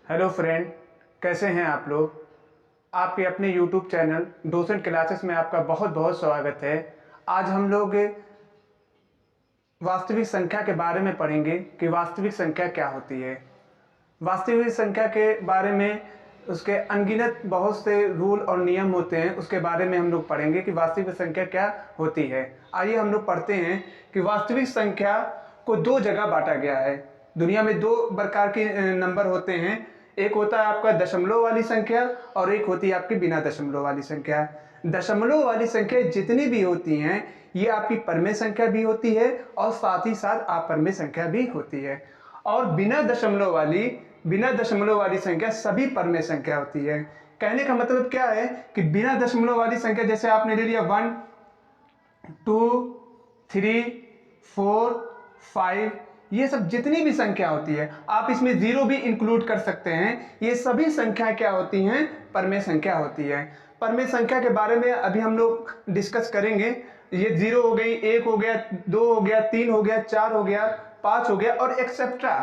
Hello friend, कैसे हैं आप लोग। आपके अपने यूट्यूब चैनल डोसेंट क्लासेस में आपका बहुत बहुत स्वागत है। आज हम लोग वास्तविक संख्या के बारे में पढ़ेंगे कि वास्तविक संख्या क्या होती है। वास्तविक संख्या के बारे में उसके अनगिनत बहुत से रूल और नियम होते हैं, उसके बारे में हम लोग पढ़ेंगे कि वास्तविक संख्या क्या होती है। आइए हम लोग पढ़ते हैं कि वास्तविक संख्या को दो जगह बांटा गया है। दुनिया में दो प्रकार के नंबर होते हैं, एक होता है आपका दशमलव वाली संख्या और एक होती है आपकी बिना दशमलव वाली संख्या। दशमलव वाली संख्या जितनी भी होती हैं ये आपकी परमेय संख्या भी होती है और साथ ही साथ अपरमेय संख्या भी होती है। और बिना दशमलव वाली संख्या सभी परमेय संख्या होती है। कहने का मतलब क्या है कि बिना दशमलव वाली संख्या जैसे आपने ले लिया 1 2 3 4 5, ये सब जितनी भी संख्या होती है, आप इसमें जीरो भी इंक्लूड कर सकते हैं। ये सभी संख्या क्या होती हैं? परमेय संख्या होती है। परमेय संख्या के बारे में अभी हम लोग डिस्कस करेंगे। ये जीरो हो गई, एक हो गया, दो हो गया, तीन हो गया, चार हो गया, पांच हो गया और एक्सेट्रा।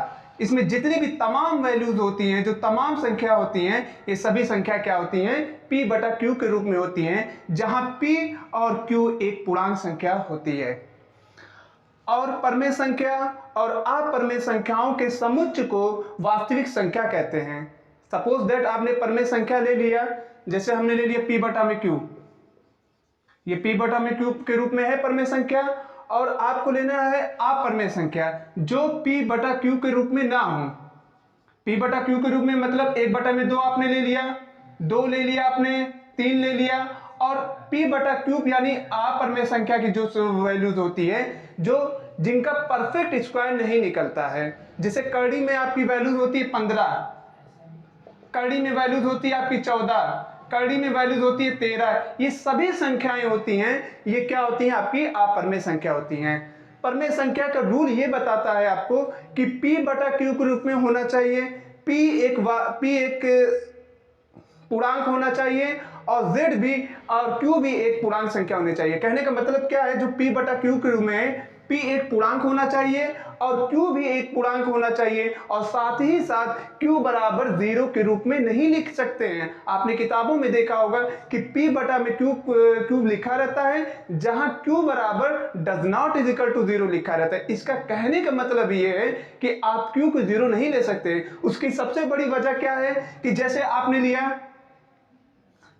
इसमें जितनी भी तमाम वैल्यूज होती हैं, जो तमाम संख्या होती हैं, ये सभी संख्या क्या होती हैं? p बटा q के रूप में होती हैं, जहां p और q एक पूर्णांक संख्या होती है। और परमेय संख्या और अपरमेय संख्याओं के समुच्चय को वास्तविक संख्या कहते हैं। सपोज दैट आपने परमेय संख्या ले लिया, जैसे हमने ले लिया p बटा में q, ये p बटा में q के रूप में है परमेय संख्या। और आपको लेना है अपरमेय संख्या जो p बटा q के रूप में ना हो। p बटा q के रूप में मतलब 1 बटा में 2 आपने ले लिया, 2 ले लिया आपने, 3 ले लिया। और p बटा क्यूब यानी अपरमेय संख्या की जो वैल्यूज होती है, जो जिनका परफेक्ट स्क्वायर नहीं निकलता है। जैसे कड़ी में आपकी वैल्यूज होती है 15, कड़ी में वैल्यूज होती है आपकी 14, कड़ी में वैल्यूज होती है 13। ये सभी संख्याएं होती हैं, ये क्या होती हैं? आपकी अपरमेय संख्या होती हैं। परमेय संख्या का रूल ये बताता है आपको कि p बटा q के रूप में होना चाहिए, p एक पूर्णांक होना चाहिए और z भी और q भी एक पूर्णांक संख्या होनी चाहिए। कहने का मतलब क्या है? जो p बटा q के रूप में है, p एक पूर्णांक होना चाहिए और q भी एक पूर्णांक होना चाहिए। और साथ ही साथ q बराबर 0 के रूप में नहीं लिख सकते हैं। आपने किताबों में देखा होगा कि p बटा में q लिखा रहता है, जहां q बराबर does not is equal to 0 लिखा रहता है। इसका कहने का मतलब ये है कि आप q को 0 नहीं ले सकते। उसकी सबसे बड़ी वजह क्या है कि जैसे आपने लिया,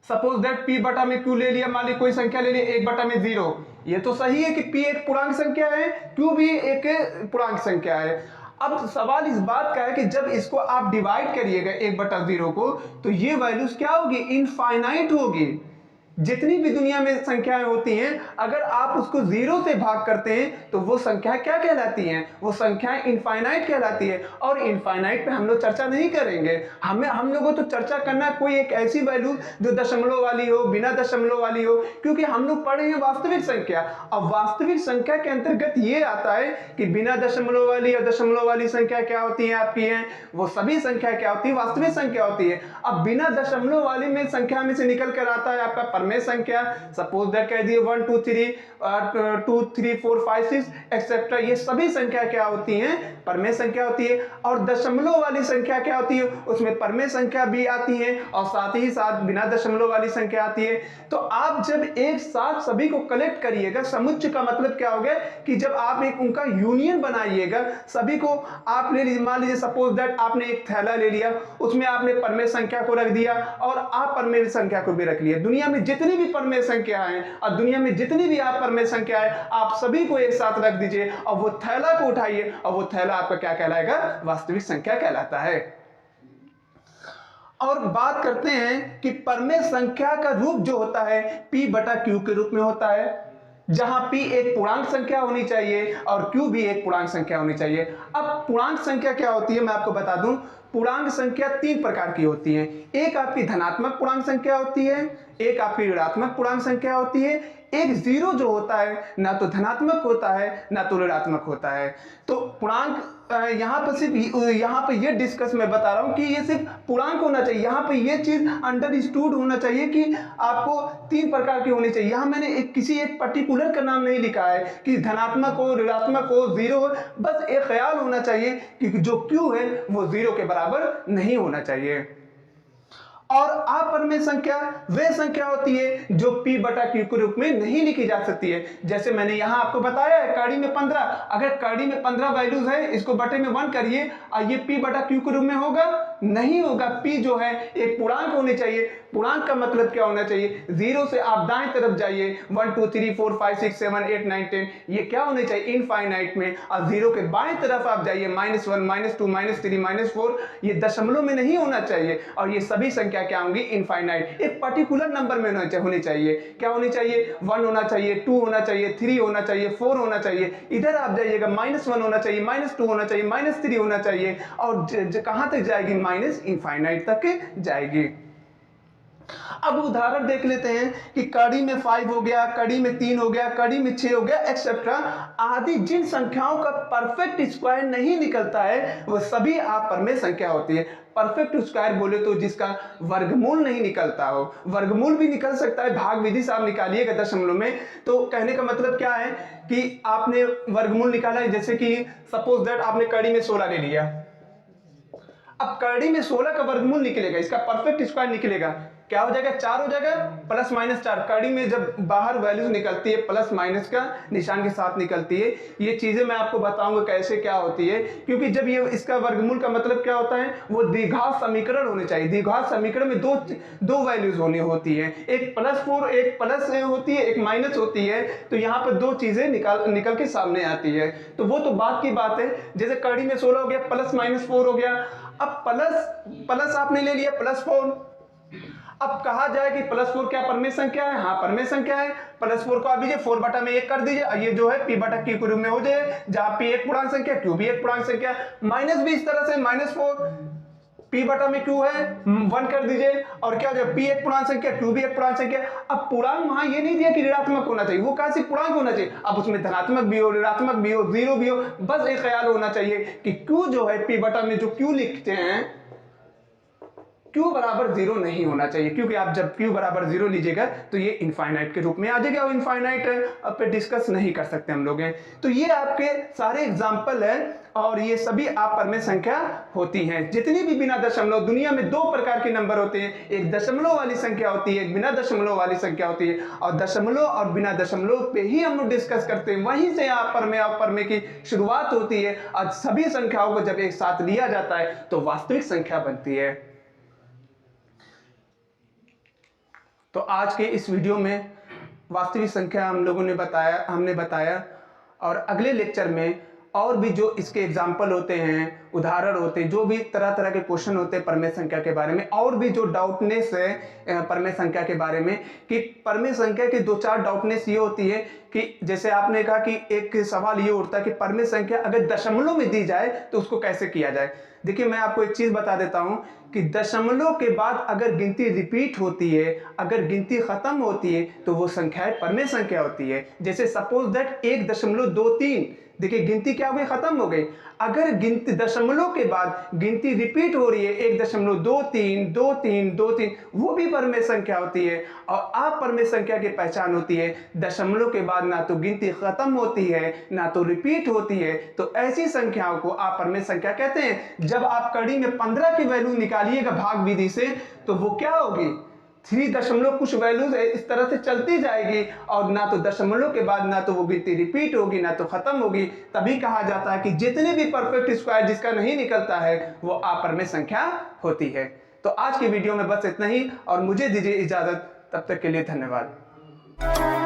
सपोज दैट p बटा में q ले लिया, मान ली कोई संख्या ले ली 1 बटा में 0। ये तो सही है कि p एक पूर्णांक संख्या है, q भी एक पूर्णांक संख्या है। अब सवाल इस बात का है कि जब इसको आप डिवाइड करिएगा 1 बटा 0 को, तो ये वैल्यूज क्या होगी? इनफाइनाइट होगी। जितनी भी दुनिया में संख्याएं होती हैं, अगर आप उसको 0 से भाग करते हैं तो वो संख्या क्या कहलाती हैं? वो संख्याएं इनफाइनाइट कहलाती है। और इनफाइनाइट पे हम लोग चर्चा नहीं करेंगे। हम लोगों तो चर्चा करना है कोई एक ऐसी वैल्यू जो दशमलव वाली हो, बिना दशमलव वाली हो, क्योंकि हम लोग पढ़े हैं वास्तविक संख्या। अब वास्तविक संख्या के अंतर्गत ये आता है कि बिना दशमलव वाली और दशमलव वाली संख्या क्या होती है आपकी हैं? वो सभी संख्या क्या होती है? वास्तविक संख्या होती है। अब बिना दशमलव वाली में संख्या में से निकल कर आता है आपका परमेय संख्या। सपोज दैट कह दिए 1 2 3 2 3 4 5 6 एक्सेट्रा। ये सभी संख्या क्या होती हैं? परमेय संख्या होती है। और दशमलव वाली संख्या क्या होती है? उसमें परमेय संख्या भी आती है और साथ ही साथ बिना दशमलव वाली संख्या आती है। तो आप जब एक साथ सभी को कलेक्ट करिएगा, समुच्चय का मतलब क्या हो गया कि जब आप एक उनका यूनियन बनाइएगा, सभी को आप ले लीजिए, मान लीजिए सपोज दैट आपने एक थैला ले लिया, उसमें आपने परमेय संख्या को रख दिया और अपरमेय संख्या को भी रख लिया। दुनिया में जितनी भी परमेय संख्या है और दुनिया में जितनी भी अपरमेय संख्या है, आप सभी को एक साथ रख दीजिए और वो थैला को उठाइए और वो थैला आपका क्या कहलाएगा? वास्तविक संख्या कहलाता है। और बात करते हैं कि परमेय संख्या का रूप जो होता है p बटा q के रूप में होता है, जहां p एक पूर्णांक संख्या होनी चाहिए और q भी एक पूर्णांक संख्या होनी चाहिए। अब पूर्णांक संख्या क्या होती है मैं आपको बता दूं। पूर्णांक संख्या 3 प्रकार की होती है। एक आपकी धनात्मक पूर्णांक संख्या होती है, एक आपकी ऋणात्मक पूर्णांक संख्या होती है, एक जीरो जो होता है ना तो धनात्मक होता है ना तो ऋणात्मक होता है। तो पूर्णांक यहाँ पर सिर्फ यहाँ पे ये डिस्कस मैं बता रहा हूँ कि ये सिर्फ पूर्णांक होना चाहिए। यहाँ पे ये चीज़ अंडरस्टूड होना चाहिए कि आपको 3 प्रकार की होनी चाहिए। यहाँ मैंने किसी एक पर्टिकुलर का नाम नहीं लिखा है कि धनात्मक हो, ऋणात्मक हो, 0 हो। बस एक ख्याल होना चाहिए कि जो Q है वो 0 के बराबर नहीं होना चाहिए। और अपरिमेय संख्या वे संख्या होती है जो P बटा Q के रूप में नहीं लिखी जा सकती है। जैसे मैंने यहाँ आपको बताया है कड़ी में 15, अगर कड़ी में 15 वैल्यूज है, इसको बटे में 1 करिए और ये P बटा Q के रूप में होगा, नहीं होगा। P जो है एक पूर्णांक होनी चाहिए। पूर्णांक का मतलब क्या होना चाहिए? 0 से आप दाएं तरफ जाइए, 1 2 3 4 5 6 7 8 9 10, ये क्या होने चाहिए? इनफाइनाइट में। और 0 के बाएं तरफ आप जाइए, -1 -2 -3 -4, ये दशमलव में नहीं होना चाहिए। और ये सभी संख्या क्या होंगी? इनफाइनाइट। एक पर्टिकुलर नंबर में होनी चाहिए। क्या होनी चाहिए? 1 होना चाहिए, 2 होना चाहिए, 3 होना चाहिए, 4 होना चाहिए। इधर आप जाइएगा, -1 होना चाहिए, -2 होना चाहिए, -3 होना चाहिए, और कहां तक जाएगी? माइनस इनफाइनाइट तक जाएगी। अब उदाहरण देख लेते हैं कि कड़ी में 5 हो गया, कड़ी में 3 हो गया, कड़ी में 6 हो गया, एक्सेट्रा आदि। जिन संख्याओं का परफेक्ट स्क्वायर नहीं निकलता है वो सभी अपरिमेय संख्या होती है। परफेक्ट स्क्वायर बोले तो जिसका वर्गमूल नहीं निकलता हो। वर्गमूल भी निकल सकता है, भाग विधि से आप निकालिएगा दशमलव में। तो कहने का मतलब क्या है कि आपने वर्गमूल निकाला है, जैसे कि सपोज दैट आपने कड़ी में 16 ले लिया। अब कड़ी में 16 का वर्गमूल निकलेगा, इसका परफेक्ट स्क्वायर निकलेगा, क्या हो जाएगा? 4 हो जाएगा, +-4। कड़ी में जब बाहर वैल्यूज निकलती है प्लस माइनस का निशान के साथ निकलती है। ये चीजें मैं आपको बताऊंगा कैसे क्या होती है, क्योंकि जब ये इसका वर्गमूल का मतलब क्या होता है, वो द्विघात समीकरण होने चाहिए। द्विघात समीकरण में दो वैल्यूज होती है, एक +4, एक प्लस होती है, एक माइनस होती है। तो यहाँ पर 2 चीजें निकल के सामने आती है। तो वो तो बात की बात है। जैसे कड़ी में 16 हो गया, +-4 हो गया। अब प्लस आपने ले लिया, +4। अब कहा जाए कि +4 क्या परिमेय संख्या है? हाँ, परिमेय संख्या है। +4 को आप लीजिए 4 बटा में 1 कर दीजिए, और ये जो है P बटा Q के रूप में हो जाए, जहां P एक पूर्णांक संख्या, Q भी एक पूर्णांक संख्या। माइनस भी इस तरह से, -4 P बटा में Q है, 1 कर दीजिए, और क्या हो जाए? P एक पूर्णांक संख्या, Q भी एक पूर्णांक संख्या। अब पूर्णांक वहां ये नहीं दिया कि ऋणात्मक होना चाहिए, वो कहा सिर्फ पूर्णांक होना चाहिए। अब उसमें धनात्मक भी हो, ऋणात्मक भी हो, 0 भी हो। बस एक ख्याल होना चाहिए कि Q जो है P बटा में जो Q लिखते हैं, Q बराबर 0 नहीं होना चाहिए, क्योंकि आप जब Q बराबर 0 लीजिएगा तो ये इनफाइनाइट के रूप में आ जाएगा। और इनफाइनाइट अब पे डिस्कस नहीं कर सकते हम लोग हैं। तो ये आपके सारे एग्जाम्पल है, और ये सभी अपरिमेय संख्या होती हैं। जितनी भी बिना दशमलव, दुनिया में 2 प्रकार के नंबर होते हैं, एक दशमलव वाली संख्या होती है, एक बिना दशमलव वाली संख्या होती है। और दशमलव और बिना दशमलव पे ही हम लोग डिस्कस करते हैं, वहीं से अपरिमेय की शुरुआत होती है। और सभी संख्याओं को जब एक साथ लिया जाता है तो वास्तविक संख्या बनती है। तो आज के इस वीडियो में वास्तविक संख्या हमने बताया, और अगले लेक्चर में और भी जो इसके एग्जाम्पल होते हैं, उदाहरण होते हैं, जो भी तरह तरह के क्वेश्चन होते हैं परिमेय संख्या के बारे में, और भी जो डाउटनेस है परिमेय संख्या के बारे में, कि परिमेय संख्या की 2-4 डाउटनेस ये होती है कि जैसे आपने कहा कि एक सवाल ये उठता है कि परिमेय संख्या अगर दशमलव में दी जाए तो उसको कैसे किया जाए। देखिए, मैं आपको एक चीज बता देता हूं कि दशमलव के बाद अगर गिनती रिपीट होती है, अगर गिनती खत्म होती है, तो वो संख्या परिमेय संख्या होती है। जैसे सपोज दैट 1.23, देखिए गिनती क्या हो गई? खत्म हो गई। अगर गिनती दशमलव के बाद गिनती रिपीट हो रही है 1.23 23 23, वो भी परिमेय संख्या होती है। और अपरिमेय संख्या की पहचान होती है दशमलव के बाद ना तो गिनती खत्म होती है, ना तो रिपीट होती है। तो ऐसी संख्याओं को अपरिमेय संख्या कहते हैं। जब आप कड़ी में 15 की वैल्यू निकालिएगा भाग विधि से, तो वो क्या होगी? 3 दशमलव कुछ वैल्यूज इस तरह से चलती जाएगी, और ना तो दशमलव के बाद ना तो वो गिनती रिपीट होगी, ना तो खत्म होगी। तभी कहा जाता है कि जितने भी परफेक्ट स्क्वायर जिसका नहीं निकलता है वो अपरिमेय संख्या होती है। तो आज की वीडियो में बस इतना ही, और मुझे दीजिए इजाजत। तब तक के लिए धन्यवाद।